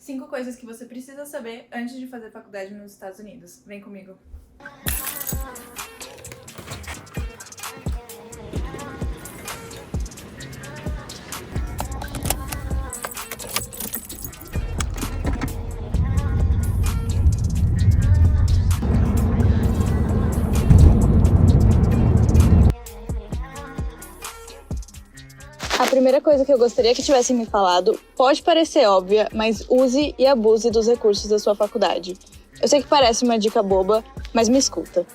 5 coisas que você precisa saber antes de fazer faculdade nos Estados Unidos. Vem comigo. A primeira coisa que eu gostaria que tivessem me falado pode parecer óbvia, mas use e abuse dos recursos da sua faculdade. Eu sei que parece uma dica boba, mas me escuta.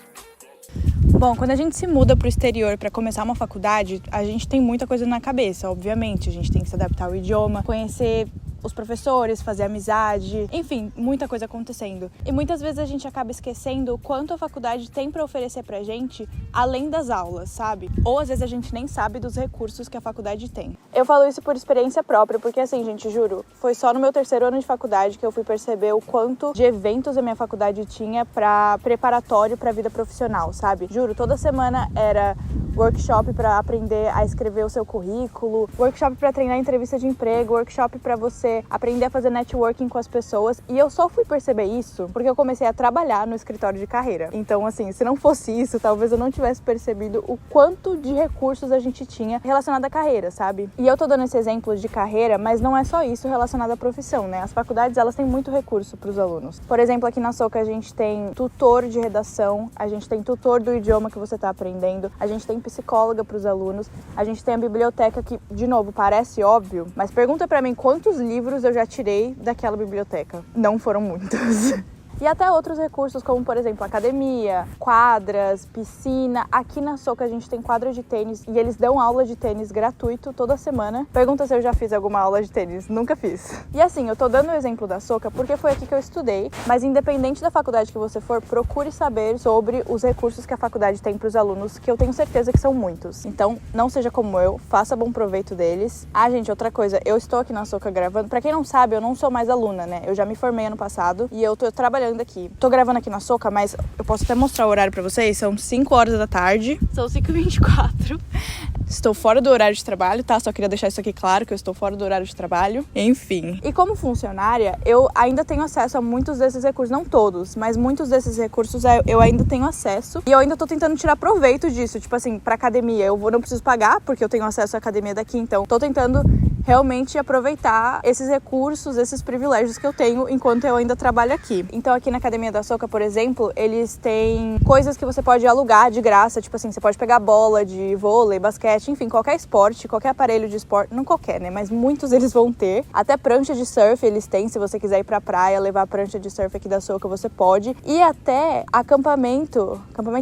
Bom, quando a gente se muda para o exterior para começar uma faculdade, a gente tem muita coisa na cabeça, obviamente. A gente tem que se adaptar ao idioma, conhecer os professores, fazer amizade, enfim, muita coisa acontecendo. E muitas vezes a gente acaba esquecendo o quanto a faculdade tem para oferecer pra gente além das aulas, sabe? Ou às vezes a gente nem sabe dos recursos que a faculdade tem. Eu falo isso por experiência própria, porque assim, gente, juro, foi só no meu 3º ano de faculdade que eu fui perceber o quanto de eventos a minha faculdade tinha para preparatório para a vida profissional, sabe? Juro, toda semana era workshop para aprender a escrever o seu currículo, workshop para treinar entrevista de emprego, workshop para você aprender a fazer networking com as pessoas. E eu só fui perceber isso porque eu comecei a trabalhar no escritório de carreira. Então, assim, se não fosse isso, talvez eu não tivesse percebido o quanto de recursos a gente tinha relacionado à carreira, sabe? E eu tô dando esse exemplo de carreira, mas não é só isso relacionado à profissão, né? As faculdades, elas têm muito recurso para os alunos. Por exemplo, aqui na Soca a gente tem tutor de redação, a gente tem tutor do idioma que você tá aprendendo, a gente tem psicóloga para os alunos, a gente tem a biblioteca que, de novo, parece óbvio, mas pergunta para mim quantos livros eu já tirei daquela biblioteca. Não foram muitos. E até outros recursos, como, por exemplo, academia, quadras, piscina. Aqui na Soca a gente tem quadra de tênis e eles dão aula de tênis gratuito toda semana. Pergunta se eu já fiz alguma aula de tênis. Nunca fiz. E assim, eu tô dando o exemplo da Soca porque foi aqui que eu estudei, mas independente da faculdade que você for, procure saber sobre os recursos que a faculdade tem para os alunos, que eu tenho certeza que são muitos. Então, não seja como eu, faça bom proveito deles. Ah, gente, outra coisa, eu estou aqui na Soca gravando. Pra quem não sabe, eu não sou mais aluna, né? Eu já me formei ano passado e eu tô trabalhando aqui. Tô gravando aqui na Soca, mas eu posso até mostrar o horário pra vocês. São 5 horas da tarde. São 5h24. Estou fora do horário de trabalho, tá? Só queria deixar isso aqui claro, que eu estou fora do horário de trabalho. Enfim. E como funcionária, eu ainda tenho acesso a muitos desses recursos. Não todos, mas muitos desses recursos eu ainda tenho acesso. E eu ainda tô tentando tirar proveito disso. Tipo assim, pra academia, não preciso pagar, porque eu tenho acesso à academia daqui. Então, tô tentando realmente aproveitar esses recursos, esses privilégios que eu tenho enquanto eu ainda trabalho aqui. Então aqui na Academia da Soca, por exemplo, eles têm coisas que você pode alugar de graça, tipo assim, você pode pegar bola de vôlei, basquete, enfim, qualquer esporte, qualquer aparelho de esporte, não qualquer, né, mas muitos eles vão ter. Até prancha de surf eles têm, se você quiser ir pra praia, levar a prancha de surf aqui da Soca, você pode. E até acampamento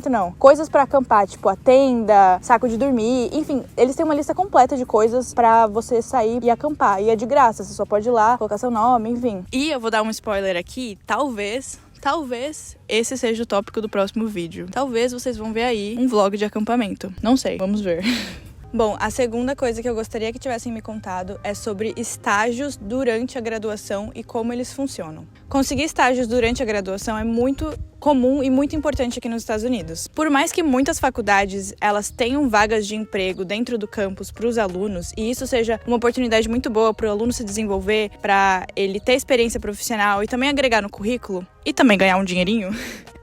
não, coisas pra acampar, tipo a tenda, saco de dormir, enfim, eles têm uma lista completa de coisas pra você sair e acampar, e é de graça, você só pode ir lá, colocar seu nome, enfim. E eu vou dar um spoiler aqui, talvez esse seja o tópico do próximo vídeo. Talvez vocês vão ver aí um vlog de acampamento. Não sei, vamos ver. Bom, a segunda coisa que eu gostaria que tivessem me contado é sobre estágios durante a graduação e como eles funcionam. Conseguir estágios durante a graduação é muito comum e muito importante aqui nos Estados Unidos. Por mais que muitas faculdades elas tenham vagas de emprego dentro do campus para os alunos, e isso seja uma oportunidade muito boa para o aluno se desenvolver, para ele ter experiência profissional e também agregar no currículo e também ganhar um dinheirinho.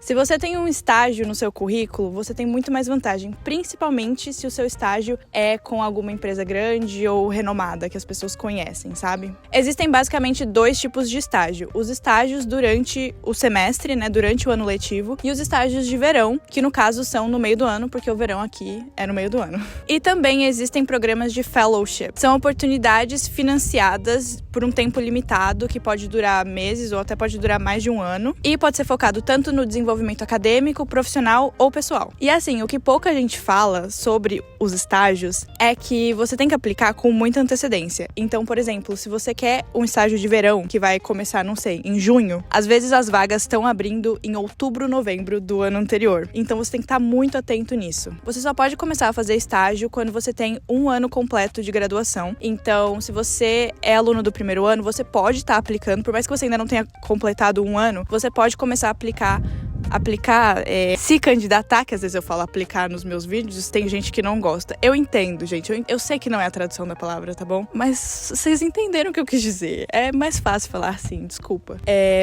Se você tem um estágio no seu currículo, você tem muito mais vantagem, principalmente se o seu estágio é com alguma empresa grande ou renomada, que as pessoas conhecem, sabe? Existem basicamente 2 tipos de estágio. Os estágios durante o semestre, né, durante o ano letivo, e os estágios de verão, que no caso são no meio do ano, porque o verão aqui é no meio do ano. E também existem programas de fellowship. São oportunidades financiadas por um tempo limitado, que pode durar meses ou até pode durar mais de um ano, e pode ser focado tanto no desenvolvimento acadêmico, profissional ou pessoal. E assim, o que pouca gente fala sobre os estágios é que você tem que aplicar com muita antecedência. Então, por exemplo, se você quer um estágio de verão que vai começar, não sei, em junho, às vezes as vagas estão abrindo em outubro, novembro do ano anterior. Então você tem que estar muito atento nisso. Você só pode começar a fazer estágio quando você tem um ano completo de graduação. Então, se você é aluno do primeiro ano, você pode estar aplicando, por mais que você ainda não tenha completado um ano, você pode começar a aplicar aplicar, se candidatar, que às vezes eu falo aplicar nos meus vídeos, tem gente que não gosta. Eu entendo, gente. Eu sei que não é a tradução da palavra, tá bom? Mas vocês entenderam o que eu quis dizer. É mais fácil falar assim, desculpa.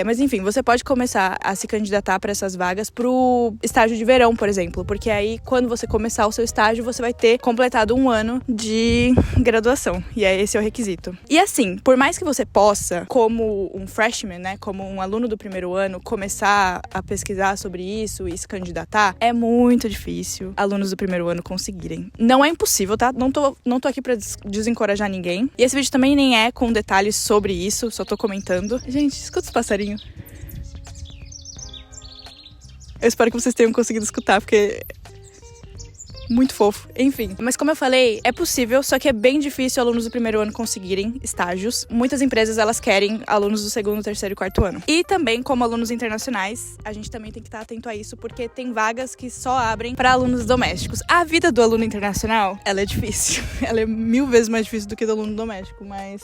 Mas enfim, você pode começar a se candidatar para essas vagas pro estágio de verão, por exemplo. Porque aí, quando você começar o seu estágio, você vai ter completado 1 ano de graduação. E esse é o requisito. E assim, por mais que você possa, como um freshman, né, como um aluno do primeiro ano, começar a pesquisar sobre isso e se candidatar, é muito difícil alunos do primeiro ano conseguirem. Não é impossível, tá? Não tô aqui pra desencorajar ninguém. E esse vídeo também nem é com detalhes sobre isso, só tô comentando. Gente, escuta os passarinhos. Eu espero que vocês tenham conseguido escutar, porque muito fofo. Enfim, mas como eu falei, é possível, só que é bem difícil alunos do primeiro ano conseguirem estágios. Muitas empresas, elas querem alunos do segundo, terceiro e quarto ano. E também, como alunos internacionais, a gente também tem que estar atento a isso, porque tem vagas que só abrem para alunos domésticos. A vida do aluno internacional, ela é difícil. Ela é 1000 vezes mais difícil do que do aluno doméstico, mas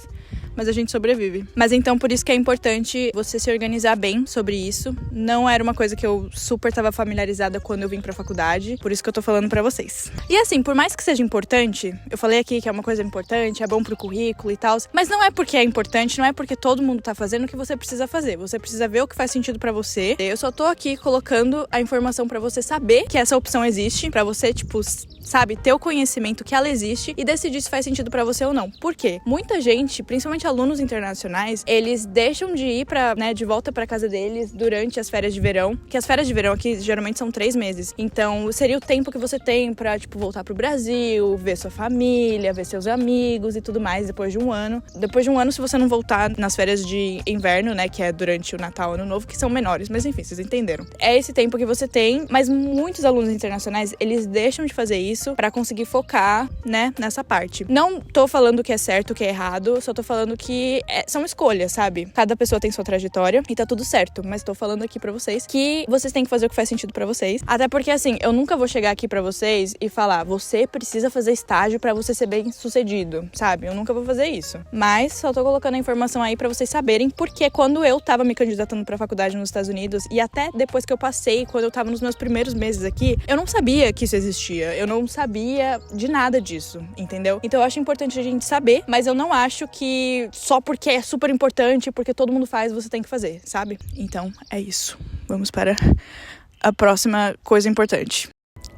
a gente sobrevive. Mas então, por isso que é importante você se organizar bem sobre isso. Não era uma coisa que eu super tava familiarizada quando eu vim pra faculdade, por isso que eu tô falando pra vocês. E assim, por mais que seja importante, eu falei aqui que é uma coisa importante, é bom pro currículo e tal, mas não é porque é importante, não é porque todo mundo tá fazendo que você precisa fazer. Você precisa ver o que faz sentido pra você. Eu só tô aqui colocando a informação pra você saber que essa opção existe, pra você, tipo, sabe, ter o conhecimento que ela existe e decidir se faz sentido pra você ou não. Por quê? Muita gente, principalmente alunos internacionais, eles deixam de ir de volta pra casa deles durante as férias de verão, que as férias de verão aqui geralmente são 3 meses. Então, seria o tempo que você tem pra, tipo, voltar pro Brasil, ver sua família, ver seus amigos e tudo mais depois de 1 ano. Depois de 1 ano, se você não voltar nas férias de inverno, né, que é durante o Natal, Ano Novo, que são menores, mas enfim, vocês entenderam. É esse tempo que você tem, mas muitos alunos internacionais, eles deixam de fazer isso pra conseguir focar, né, nessa parte. Não tô falando que é certo, que é errado, só tô falando que são escolhas, sabe? Cada pessoa tem sua trajetória e tá tudo certo, mas tô falando aqui pra vocês que vocês têm que fazer o que faz sentido pra vocês. Até porque, assim, eu nunca vou chegar aqui pra vocês e falar, você precisa fazer estágio pra você ser bem sucedido, sabe? Eu nunca vou fazer isso. Mas só tô colocando a informação aí pra vocês saberem, porque quando eu tava me candidatando pra faculdade nos Estados Unidos e até depois que eu passei, quando eu tava nos meus primeiros meses aqui, eu não sabia que isso existia. Eu não sabia de nada disso, entendeu? Então eu acho importante a gente saber, mas eu não acho que só porque é super importante, porque todo mundo faz, você tem que fazer, sabe? Então é isso. Vamos para a próxima coisa importante.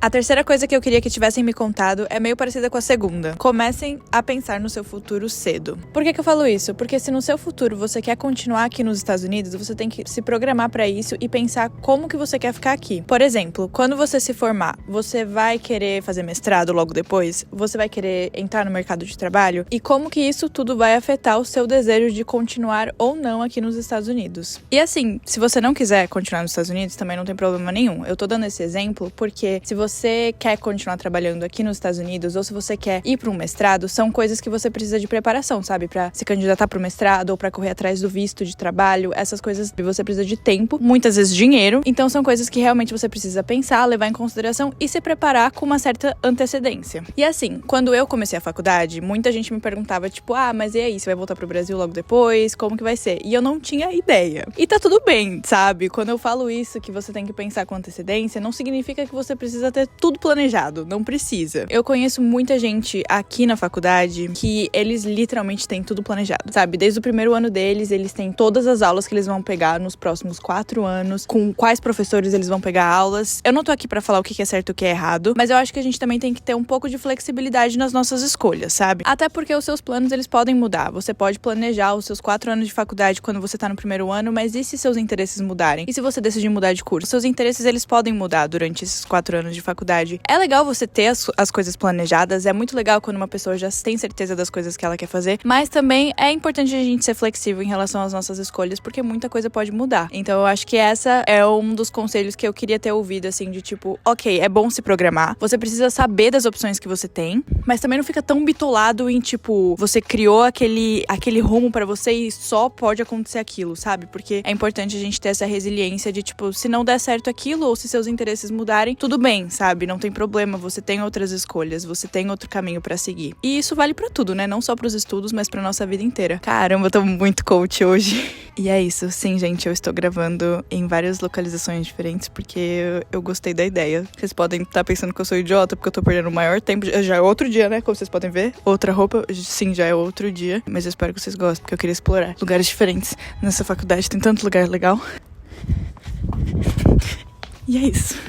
A terceira coisa que eu queria que tivessem me contado é meio parecida com a segunda. Comecem a pensar no seu futuro cedo. Por que eu falo isso? Porque se no seu futuro você quer continuar aqui nos Estados Unidos, você tem que se programar pra isso e pensar como que você quer ficar aqui. Por exemplo, quando você se formar, você vai querer fazer mestrado logo depois? Você vai querer entrar no mercado de trabalho? E como que isso tudo vai afetar o seu desejo de continuar ou não aqui nos Estados Unidos? E assim, se você não quiser continuar nos Estados Unidos, também não tem problema nenhum. Eu tô dando esse exemplo porque se você quer continuar trabalhando aqui nos Estados Unidos ou se você quer ir para um mestrado, são coisas que você precisa de preparação, sabe? Para se candidatar para o mestrado ou para correr atrás do visto de trabalho, essas coisas você precisa de tempo, muitas vezes dinheiro. Então são coisas que realmente você precisa pensar, levar em consideração e se preparar com uma certa antecedência. E assim, quando eu comecei a faculdade, muita gente me perguntava tipo, mas e aí, você vai voltar pro Brasil logo depois? Como que vai ser? E eu não tinha ideia. E tá tudo bem, sabe? Quando eu falo isso, que você tem que pensar com antecedência, não significa que você precisa ter tudo planejado, não precisa. Eu conheço muita gente aqui na faculdade que eles literalmente têm tudo planejado, sabe? Desde o primeiro ano deles, eles têm todas as aulas que eles vão pegar nos próximos 4 anos, com quais professores eles vão pegar aulas. Eu não tô aqui pra falar o que é certo e o que é errado, mas eu acho que a gente também tem que ter um pouco de flexibilidade nas nossas escolhas, sabe? Até porque os seus planos, eles podem mudar. Você pode planejar os seus 4 anos de faculdade quando você tá no primeiro ano, mas e se seus interesses mudarem? E se você decidir mudar de curso? Seus interesses, eles podem mudar durante esses 4 anos de faculdade. É legal você ter as coisas planejadas, é muito legal quando uma pessoa já tem certeza das coisas que ela quer fazer, mas também é importante a gente ser flexível em relação às nossas escolhas, porque muita coisa pode mudar. Então eu acho que essa é um dos conselhos que eu queria ter ouvido, assim, de tipo, ok, é bom se programar, você precisa saber das opções que você tem, mas também não fica tão bitolado em, tipo, você criou aquele rumo pra você e só pode acontecer aquilo, sabe? Porque é importante a gente ter essa resiliência de, tipo, se não der certo aquilo ou se seus interesses mudarem, tudo bem, sabe? Não tem problema, você tem outras escolhas, você tem outro caminho pra seguir. E isso vale pra tudo, né? Não só pros estudos, mas pra nossa vida inteira. Caramba, eu tô muito coach hoje. E é isso, sim, gente, eu estou gravando em várias localizações diferentes porque eu gostei da ideia. Vocês podem estar pensando que eu sou idiota porque eu tô perdendo o maior tempo. Já é outro dia, né? Como vocês podem ver. Outra roupa, sim, já é outro dia. Mas eu espero que vocês gostem, porque eu queria explorar lugares diferentes nessa faculdade. Tem tanto lugar legal. E é isso.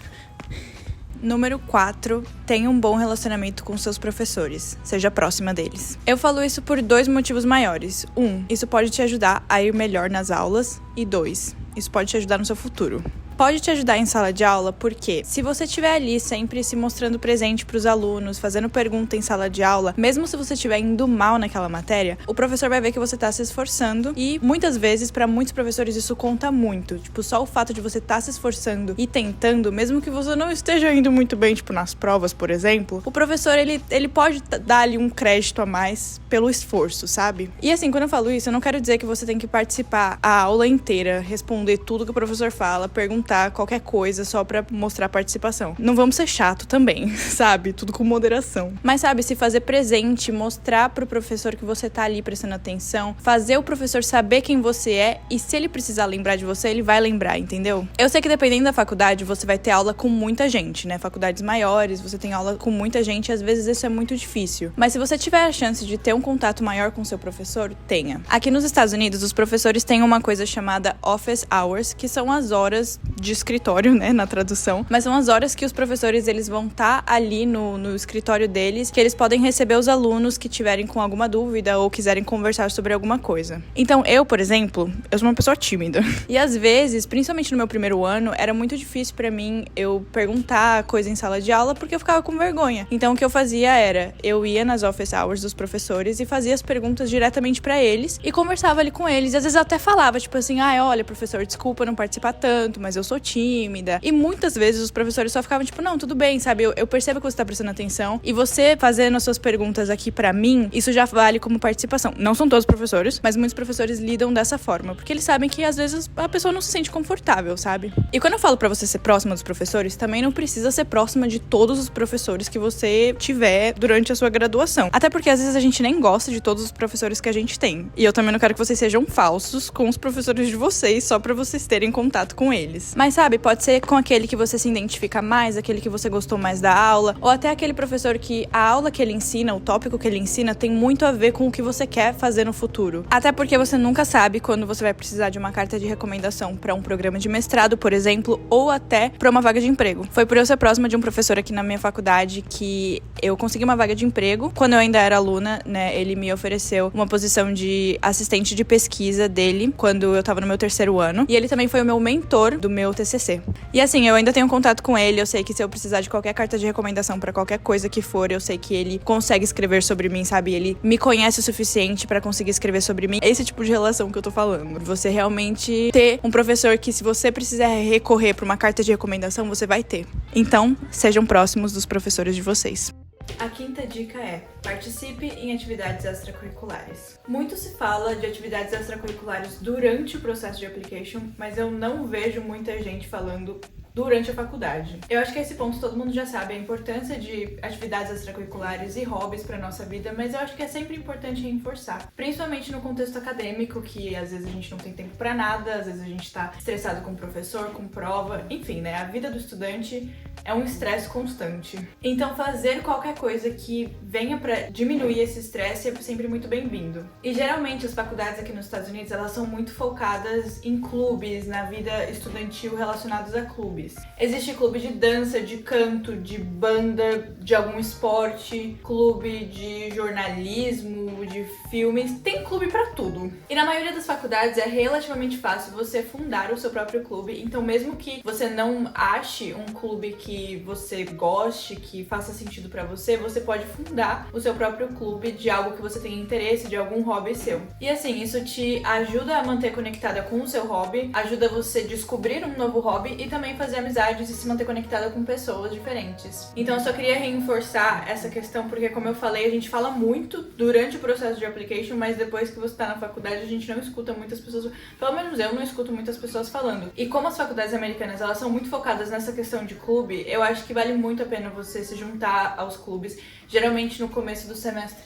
Número 4, tenha um bom relacionamento com seus professores. Seja próxima deles. Eu falo isso por 2 motivos maiores. 1, isso pode te ajudar a ir melhor nas aulas. E 2, isso pode te ajudar no seu futuro. Pode te ajudar em sala de aula porque se você estiver ali sempre se mostrando presente para os alunos, fazendo pergunta em sala de aula, mesmo se você estiver indo mal naquela matéria, o professor vai ver que você está se esforçando e muitas vezes para muitos professores isso conta muito. Tipo, só o fato de você estar se esforçando e tentando, mesmo que você não esteja indo muito bem, tipo nas provas, por exemplo, o professor ele pode dar ali um crédito a mais pelo esforço, sabe? E assim, quando eu falo isso, eu não quero dizer que você tem que participar a aula inteira, responder tudo que o professor fala, perguntar qualquer coisa só pra mostrar participação. Não vamos ser chato também, sabe? Tudo com moderação. Mas sabe, se fazer presente, mostrar pro professor que você tá ali prestando atenção, fazer o professor saber quem você é e se ele precisar lembrar de você, ele vai lembrar, entendeu? Eu sei que dependendo da faculdade, você vai ter aula com muita gente, né? Faculdades maiores, você tem aula com muita gente e às vezes isso é muito difícil. Mas se você tiver a chance de ter um contato maior com seu professor, tenha. Aqui nos Estados Unidos, os professores têm uma coisa chamada office hours, que são as horas de escritório, né, na tradução, mas são as horas que os professores, eles vão estar ali no escritório deles, que eles podem receber os alunos que tiverem com alguma dúvida ou quiserem conversar sobre alguma coisa. Então, eu, por exemplo, eu sou uma pessoa tímida. E às vezes, principalmente no meu primeiro ano, era muito difícil pra mim eu perguntar coisa em sala de aula porque eu ficava com vergonha. Então, o que eu fazia era, eu ia nas office hours dos professores e fazia as perguntas diretamente pra eles e conversava ali com eles. E às vezes eu até falava, tipo assim, olha, professor, desculpa não participar tanto, mas eu sou tímida. E muitas vezes os professores só ficavam tipo, não, tudo bem, sabe? Eu percebo que você tá prestando atenção e você fazendo as suas perguntas aqui pra mim, isso já vale como participação. Não são todos os professores, mas muitos professores lidam dessa forma, porque eles sabem que às vezes a pessoa não se sente confortável, sabe? E quando eu falo pra você ser próxima dos professores, também não precisa ser próxima de todos os professores que você tiver durante a sua graduação. Até porque às vezes a gente nem gosta de todos os professores que a gente tem. E eu também não quero que vocês sejam falsos com os professores de vocês só pra vocês terem contato com eles. Mas sabe, pode ser com aquele que você se identifica mais, aquele que você gostou mais da aula, ou até aquele professor que a aula que ele ensina, o tópico que ele ensina, tem muito a ver com o que você quer fazer no futuro. Até porque você nunca sabe quando você vai precisar de uma carta de recomendação para um programa de mestrado, por exemplo, ou até para uma vaga de emprego. Foi por eu ser próxima de um professor aqui na minha faculdade que eu consegui uma vaga de emprego. Quando eu ainda era aluna, né, ele me ofereceu uma posição de assistente de pesquisa dele, quando eu tava no meu 3º ano. E ele também foi o meu mentor do meu TCC. E assim, eu ainda tenho contato com ele, eu sei que se eu precisar de qualquer carta de recomendação pra qualquer coisa que for, eu sei que ele consegue escrever sobre mim, sabe? Ele me conhece o suficiente pra conseguir escrever sobre mim. É esse tipo de relação que eu tô falando. Você realmente ter um professor que, se você precisar recorrer pra uma carta de recomendação, você vai ter. Então, sejam próximos dos professores de vocês. A 5ª dica é: participe em atividades extracurriculares. Muito se fala de atividades extracurriculares durante o processo de application, mas eu não vejo muita gente falando durante a faculdade. Eu acho que a esse ponto todo mundo já sabe a importância de atividades extracurriculares e hobbies para nossa vida, mas eu acho que é sempre importante reforçar, principalmente no contexto acadêmico, que às vezes a gente não tem tempo para nada, às vezes a gente tá estressado com o professor, com prova, enfim, né? A vida do estudante é um estresse constante. Então fazer qualquer coisa que venha para diminuir esse estresse é sempre muito bem-vindo. E geralmente as faculdades aqui nos Estados Unidos, elas são muito focadas em clubes, na vida estudantil relacionados a clubes. Existe clube de dança, de canto, de banda, de algum esporte, clube de jornalismo, de filmes, tem clube pra tudo. E na maioria das faculdades é relativamente fácil você fundar o seu próprio clube, então mesmo que você não ache um clube que você goste, que faça sentido pra você, você pode fundar o seu próprio clube de algo que você tem interesse, de algum hobby seu. E assim, isso te ajuda a manter conectada com o seu hobby, ajuda você a descobrir um novo hobby e também fazer amizades e se manter conectada com pessoas diferentes. Então eu só queria reforçar essa questão porque, como eu falei, a gente fala muito durante o processo de application, mas depois que você tá na faculdade a gente não escuta muitas pessoas, pelo menos eu não escuto muitas pessoas falando. E como as faculdades americanas, elas são muito focadas nessa questão de clube, eu acho que vale muito a pena você se juntar aos clubes, geralmente no começo do semestre.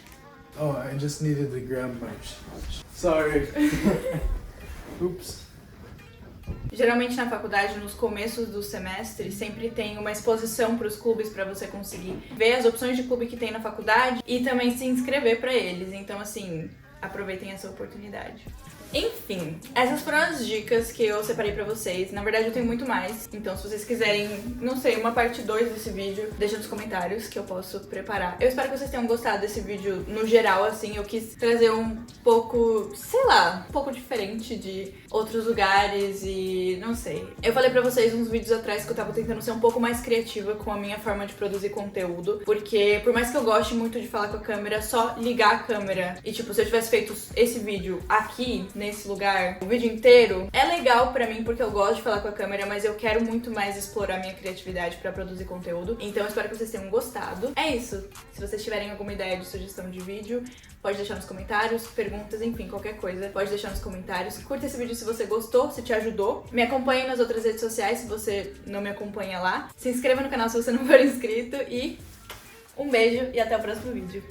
Oh, I just needed the gram punch. Sorry. Ups. Geralmente na faculdade, nos começos do semestre, sempre tem uma exposição para os clubes para você conseguir ver as opções de clube que tem na faculdade e também se inscrever para eles. Então, assim, aproveitem essa oportunidade. Enfim, essas foram as dicas que eu separei pra vocês. Na verdade, eu tenho muito mais. Então, se vocês quiserem, não sei, uma parte 2 desse vídeo, deixa nos comentários que eu posso preparar. Eu espero que vocês tenham gostado desse vídeo no geral, assim. Eu quis trazer um pouco, sei lá, um pouco diferente de outros lugares e não sei. Eu falei pra vocês uns vídeos atrás que eu tava tentando ser um pouco mais criativa com a minha forma de produzir conteúdo. Porque, por mais que eu goste muito de falar com a câmera, só ligar a câmera e, tipo, se eu tivesse feito esse vídeo aqui, nesse lugar, o vídeo inteiro, é legal pra mim porque eu gosto de falar com a câmera, mas eu quero muito mais explorar minha criatividade pra produzir conteúdo. Então eu espero que vocês tenham gostado. É isso. Se vocês tiverem alguma ideia de sugestão de vídeo, pode deixar nos comentários, perguntas, enfim, qualquer coisa, pode deixar nos comentários. Curta esse vídeo se você gostou, se te ajudou. Me acompanhe nas outras redes sociais se você não me acompanha lá. Se inscreva no canal se você não for inscrito e um beijo e até o próximo vídeo.